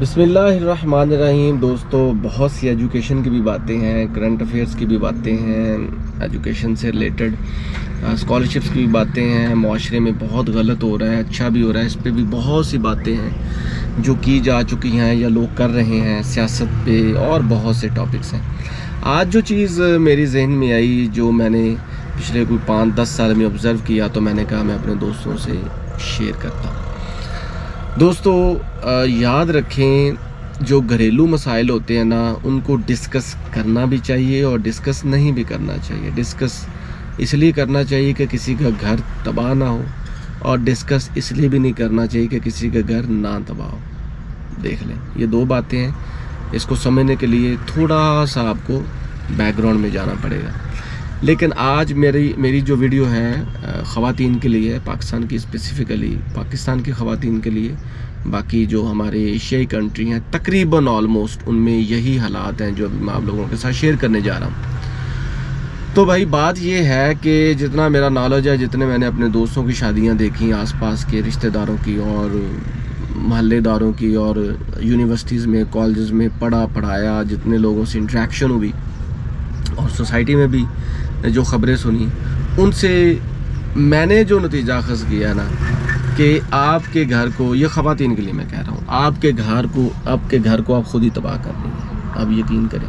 بسم اللہ الرحمن الرحیم۔ دوستو، بہت سی ایجوکیشن کی بھی باتیں ہیں، کرنٹ افیئرس کی بھی باتیں ہیں، ایجوکیشن سے ریلیٹڈ اسکالرشپس کی بھی باتیں ہیں۔ معاشرے میں بہت غلط ہو رہا ہے، اچھا بھی ہو رہا ہے، اس پہ بھی بہت سی باتیں ہیں جو کی جا چکی ہیں یا لوگ کر رہے ہیں، سیاست پہ اور بہت سے ٹاپکس ہیں۔ آج جو چیز میری ذہن میں آئی، جو میں نے پچھلے کوئی 5-10 سال میں آبزرو کیا، تو میں نے کہا میں اپنے دوستوں سے شیئر کرتا ہوں۔ دوستو، یاد رکھیں، جو گھریلو مسائل ہوتے ہیں نا، ان کو ڈسکس کرنا بھی چاہیے اور ڈسکس نہیں بھی کرنا چاہیے۔ ڈسکس اس لیے کرنا چاہیے کہ کسی کا گھر تباہ نہ ہو، اور ڈسکس اس لیے بھی نہیں کرنا چاہیے کہ کسی کا گھر نہ تباہ ہو۔ دیکھ لیں، یہ دو باتیں ہیں۔ اس کو سمجھنے کے لیے تھوڑا سا آپ کو بیک گراؤنڈ میں جانا پڑے گا۔ لیکن آج میری جو ویڈیو ہے خواتین کے لیے، پاکستان کی اسپیسیفکلی پاکستان کی خواتین کے لیے، باقی جو ہمارے ایشیائی کنٹری ہیں تقریباً آلموسٹ ان میں یہی حالات ہیں جو ابھی میں آپ لوگوں کے ساتھ شیئر کرنے جا رہا ہوں۔ تو بھائی، بات یہ ہے کہ جتنا میرا نالج ہے، جتنے میں نے اپنے دوستوں کی شادیاں دیکھی، آس پاس کے رشتہ داروں کی اور محلے داروں کی، اور یونیورسٹیز میں، کالجز میں پڑھایا، جتنے لوگوں سے انٹریکشن ہوئی اور سوسائٹی میں بھی جو خبریں سنی، ان سے میں نے جو نتیجہ اخذ کیا نا، کہ آپ کے گھر کو، یہ خواتین کے لیے میں کہہ رہا ہوں، آپ کے گھر کو آپ خود ہی تباہ کر دیں گے۔ آپ یقین کریں،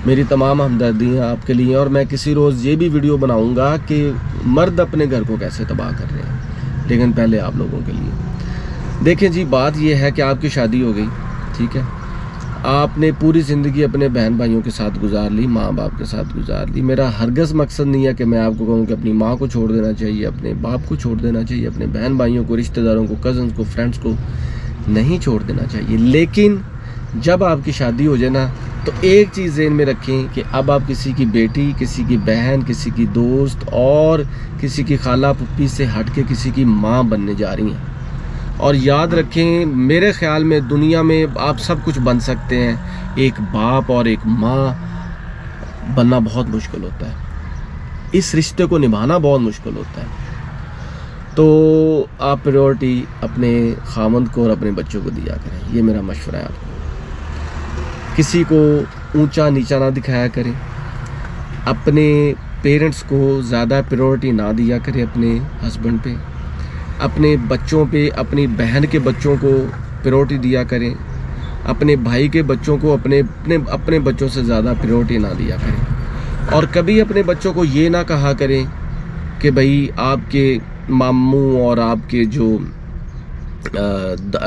میری تمام ہمدردیاں آپ کے لیے، اور میں کسی روز یہ بھی ویڈیو بناؤں گا کہ مرد اپنے گھر کو کیسے تباہ کر رہے ہیں، لیکن پہلے آپ لوگوں کے لیے دیکھیں جی۔ بات یہ ہے کہ آپ کی شادی ہو گئی، ٹھیک ہے، آپ نے پوری زندگی اپنے بہن بھائیوں کے ساتھ گزار لی، ماں باپ کے ساتھ گزار لی۔ میرا ہرگز مقصد نہیں ہے کہ میں آپ کو کہوں کہ اپنی ماں کو چھوڑ دینا چاہیے، اپنے باپ کو چھوڑ دینا چاہیے، اپنے بہن بھائیوں کو، رشتہ داروں کو، کزنز کو، فرینڈز کو نہیں چھوڑ دینا چاہیے۔ لیکن جب آپ کی شادی ہو جائے نا، تو ایک چیز ذہن میں رکھیں کہ اب آپ کسی کی بیٹی، کسی کی بہن، کسی کی دوست اور کسی کی خالہ پھپھی سے ہٹ کے کسی کی ماں بننے جا رہی ہیں۔ اور یاد رکھیں، میرے خیال میں دنیا میں آپ سب کچھ بن سکتے ہیں، ایک باپ اور ایک ماں بننا بہت مشکل ہوتا ہے، اس رشتے کو نبھانا بہت مشکل ہوتا ہے۔ تو آپ پریورٹی اپنے خاوند کو اور اپنے بچوں کو دیا کریں، یہ میرا مشورہ ہے آپ کو۔ کسی کو اونچا نیچا نہ دکھایا کریں، اپنے پیرنٹس کو زیادہ پریورٹی نہ دیا کریں اپنے ہسبینڈ پہ، اپنے بچوں پہ، اپنی بہن کے بچوں کو پریورٹی دیا کریں، اپنے بھائی کے بچوں کو اپنے بچوں سے زیادہ پریورٹی نہ دیا کریں۔ اور کبھی اپنے بچوں کو یہ نہ کہا کریں کہ بھائی آپ کے ماموں اور آپ کے جو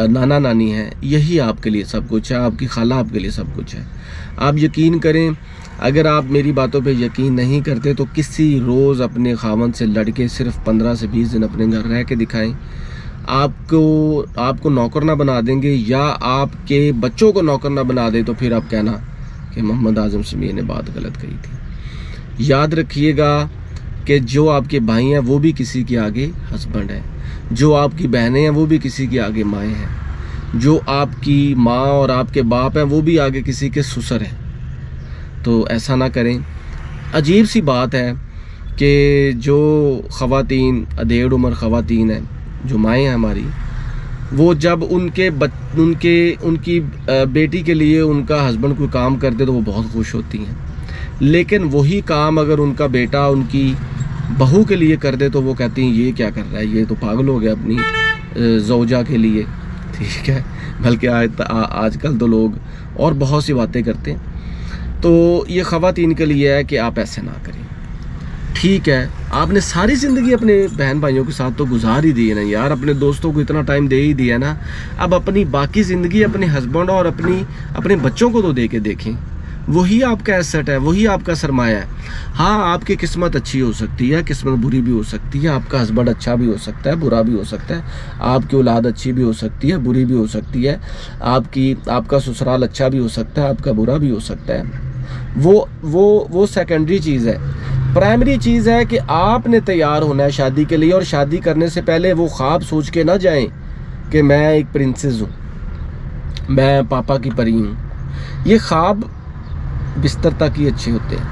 نانا نانی ہیں، یہی آپ کے لیے سب کچھ ہے، آپ کی خالہ آپ کے لیے سب کچھ ہے۔ آپ یقین کریں، اگر آپ میری باتوں پہ یقین نہیں کرتے تو کسی روز اپنے خاوند سے لڑ کے صرف 15 سے 20 دن اپنے گھر رہ کے دکھائیں۔ آپ کو نوکر نہ بنا دیں گے، یا آپ کے بچوں کو نوکر نہ بنا دیں، تو پھر آپ کہنا کہ محمد اعظم سمیع نے بات غلط کہی تھی۔ یاد رکھیے گا کہ جو آپ کے بھائی ہیں وہ بھی کسی کے آگے ہسبینڈ ہیں، جو آپ کی بہنیں ہیں وہ بھی کسی کے آگے مائیں ہیں، جو آپ کی ماں اور آپ کے باپ ہیں وہ بھی آگے کسی کے سسر ہیں۔ تو ایسا نہ کریں۔ عجیب سی بات ہے کہ جو خواتین، ادھیڑ عمر خواتین ہیں، جو مائیں ہیں ہماری، وہ جب ان کی بیٹی کے لیے ان کا ہسبینڈ کوئی کام کرتے تو وہ بہت خوش ہوتی ہیں، لیکن وہی کام اگر ان کا بیٹا ان کی بہو کے لیے کر دے تو وہ کہتی ہیں یہ کیا کر رہا ہے، یہ تو پاگل ہو گیا اپنی زوجہ کے لیے، ٹھیک ہے۔ بلکہ آج کل تو لوگ اور بہت سی باتیں کرتے ہیں۔ تو یہ خواتین کے لیے ہے کہ آپ ایسے نہ کریں، ٹھیک ہے۔ آپ نے ساری زندگی اپنے بہن بھائیوں کے ساتھ تو گزار ہی دی ہے نا یار، اپنے دوستوں کو اتنا ٹائم دے ہی دیا نا، اب اپنی باقی زندگی اپنے ہسبینڈ اور اپنے بچوں کو تو دے کے دیکھیں۔ وہی آپ کا ایسٹ ہے، وہی آپ کا سرمایہ ہے۔ ہاں، آپ کی قسمت اچھی ہو سکتی ہے، قسمت بری بھی ہو سکتی ہے، آپ کا ہسبینڈ اچھا بھی ہو سکتا ہے، برا بھی ہو سکتا ہے، آپ کی اولاد اچھی بھی ہو سکتی ہے، بری بھی ہو سکتی ہے، آپ کا سسرال اچھا بھی ہو سکتا ہے، آپ کا برا بھی ہو سکتا ہے۔ وہ سیکنڈری چیز ہے۔ پرائمری چیز ہے کہ آپ نے تیار ہونا ہے شادی کے لیے، اور شادی کرنے سے پہلے وہ خواب سوچ کے نہ جائیں کہ میں ایک پرنسس ہوں، میں پاپا کی پری ہوں۔ یہ خواب بستر تک ہی اچھے ہوتے ہیں۔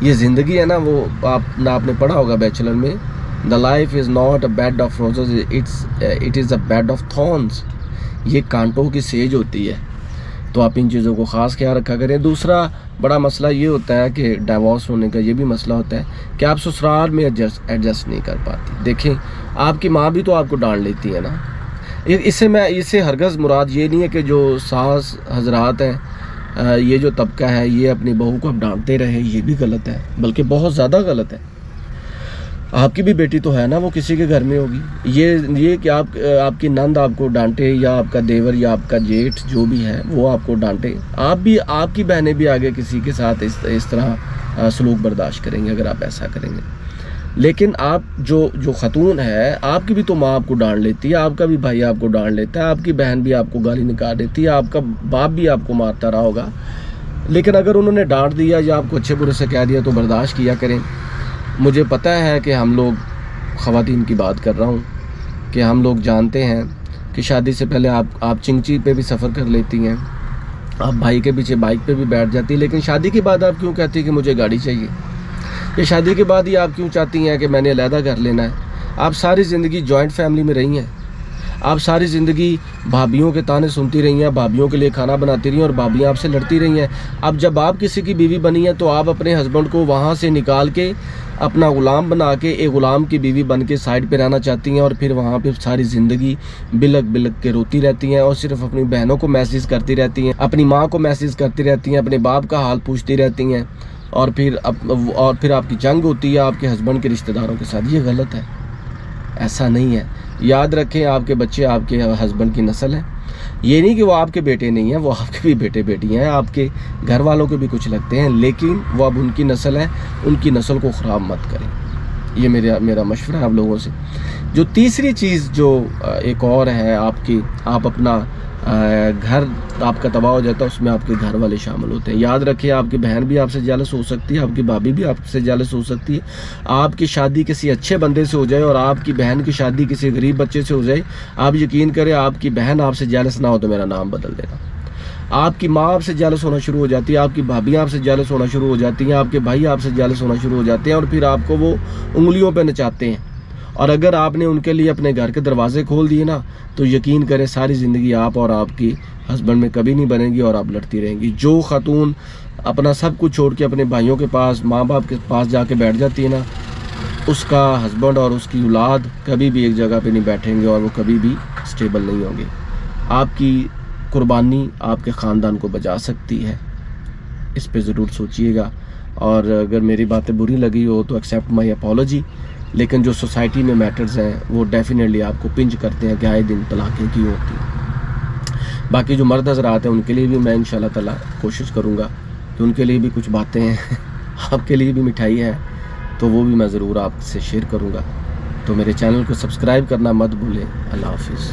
یہ زندگی ہے نا، وہ آپ نے پڑھا ہوگا بیچلر میں، the life is not a bed of roses, it is a bed of thorns. یہ کانٹوں کی سیج ہوتی ہے، تو آپ ان چیزوں کو خاص خیال رکھا کریں۔ دوسرا بڑا مسئلہ یہ ہوتا ہے کہ ڈائیورس ہونے کا یہ بھی مسئلہ ہوتا ہے کہ آپ سسرال میں ایڈجسٹ نہیں کر پاتی۔ دیکھیں آپ کی ماں بھی تو آپ کو ڈانٹ لیتی ہے نا، اس سے ہرگز مراد یہ نہیں ہے کہ جو ساس حضرات ہیں، یہ جو طبقہ ہے یہ اپنی بہو کو اب ڈانٹتے رہے، یہ بھی غلط ہے، بلکہ بہت زیادہ غلط ہے۔ آپ کی بھی بیٹی تو ہے نا، وہ کسی کے گھر میں ہوگی۔ یہ کہ آپ کی نند آپ کو ڈانٹے یا آپ کا دیور یا آپ کا جیٹھ جو بھی ہے وہ آپ کو ڈانٹے، آپ کی بہنیں بھی آگے کسی کے ساتھ اس طرح سلوک برداشت کریں گے اگر آپ ایسا کریں گے۔ لیکن آپ جو خاتون ہے، آپ کی بھی تو ماں آپ کو ڈانٹ لیتی ہے، آپ کا بھی بھائی آپ کو ڈانٹ لیتا ہے، آپ کی بہن بھی آپ کو گالی نکال دیتی ہے، آپ کا باپ بھی آپ کو مارتا رہا ہوگا، لیکن اگر انہوں نے ڈانٹ دیا یا آپ کو اچھے برے سے کہہ دیا تو برداشت کیا کریں۔ مجھے پتہ ہے کہ ہم لوگ خواتین کی بات کر رہا ہوں کہ ہم لوگ جانتے ہیں کہ شادی سے پہلے آپ چنگچی پہ بھی سفر کر لیتی ہیں، آپ بھائی کے پیچھے بائک پہ بھی بیٹھ جاتی ہیں، لیکن شادی کے بعد آپ کیوں کہتی ہیں کہ مجھے گاڑی چاہیے؟ یہ شادی کے بعد ہی آپ کیوں چاہتی ہیں کہ میں نے علیحدہ گھر لینا ہے؟ آپ ساری زندگی جوائنٹ فیملی میں رہی ہیں، آپ ساری زندگی بھابھیوں کے تانے سنتی رہی ہیں، بھابھیوں کے لیے کھانا بناتی رہی ہیں اور بھابھیاں آپ سے لڑتی رہی ہیں۔ اب جب آپ کسی کی بیوی بنی ہیں تو آپ اپنے ہسبینڈ کو وہاں سے نکال کے اپنا غلام بنا کے ایک غلام کی بیوی بن کے سائڈ پہ رہنا چاہتی ہیں، اور پھر وہاں پہ ساری زندگی بلک بلک کے روتی رہتی ہیں اور صرف اپنی بہنوں کو میسیج کرتی رہتی ہیں، اپنی ماں کو میسیج کرتی رہتی ہیں، اپنے باپ کا حال پوچھتی رہتی ہیں، اور پھر آپ کی جنگ ہوتی ہے آپ کے ہسبینڈ کے رشتہ داروں کے ساتھ۔ یہ غلط ہے، ایسا نہیں ہے۔ یاد رکھیں آپ کے بچے آپ کے ہسبینڈ کی نسل ہیں، یہ نہیں کہ وہ آپ کے بیٹے نہیں ہیں، وہ آپ کے بھی بیٹے بیٹی ہیں، آپ کے گھر والوں کے بھی کچھ لگتے ہیں، لیکن وہ اب ان کی نسل ہے، ان کی نسل کو خراب مت کریں۔ یہ میرا مشورہ ہے آپ لوگوں سے۔ جو تیسری چیز جو ایک اور ہے، آپ اپنا گھر آپ کا تباہ ہو جاتا ہے، اس میں آپ کے گھر والے شامل ہوتے ہیں۔ یاد رکھیں آپ کی بہن بھی آپ سے جیلس ہو سکتی ہے، آپ کی بھابھی بھی آپ سے جیلس ہو سکتی ہے۔ آپ کی شادی کسی اچھے بندے سے ہو جائے اور آپ کی بہن کی شادی کسی غریب بچے سے ہو جائے، آپ یقین کریں آپ کی بہن آپ سے جیلس نہ ہو تو میرا نام بدل دینا۔ آپ کی ماں آپ سے جیلس ہونا شروع ہو جاتی ہے، آپ کی بھابھیاں آپ سے جیلس ہونا شروع ہو جاتی ہیں، آپ کے بھائی آپ سے جیلس ہونا شروع ہو جاتے ہیں، اور پھر آپ کو وہ انگلیوں پہ نچاتے ہیں۔ اور اگر آپ نے ان کے لیے اپنے گھر کے دروازے کھول دیے نا تو یقین کریں ساری زندگی آپ اور آپ کی ہسبینڈ میں کبھی نہیں بنے گی اور آپ لڑتی رہیں گی۔ جو خاتون اپنا سب کچھ چھوڑ کے اپنے بھائیوں کے پاس، ماں باپ کے پاس جا کے بیٹھ جاتی ہے نا، اس کا ہسبینڈ اور اس کی اولاد کبھی بھی ایک جگہ پہ نہیں بیٹھیں گے اور وہ کبھی بھی سٹیبل نہیں ہوں گے۔ آپ کی قربانی آپ کے خاندان کو بچا سکتی ہے، اس پہ ضرور سوچئے گا۔ اور اگر میری باتیں بری لگی ہو تو ایکسیپٹ مائی اپالوجی، لیکن جو سوسائٹی میں میٹرز ہیں وہ ڈیفینیٹلی آپ کو پنچ کرتے ہیں کہ آئے دن طلاقیں کیوں ہوتی ہیں۔ باقی جو مرد حضرات ہیں ان کے لیے بھی میں انشاءاللہ تعالیٰ کوشش کروں گا کہ ان کے لیے بھی کچھ باتیں ہیں، آپ کے لیے بھی مٹھائی ہے تو وہ بھی میں ضرور آپ سے شیئر کروں گا۔ تو میرے چینل کو سبسکرائب کرنا مت بھولیں۔ اللہ حافظ۔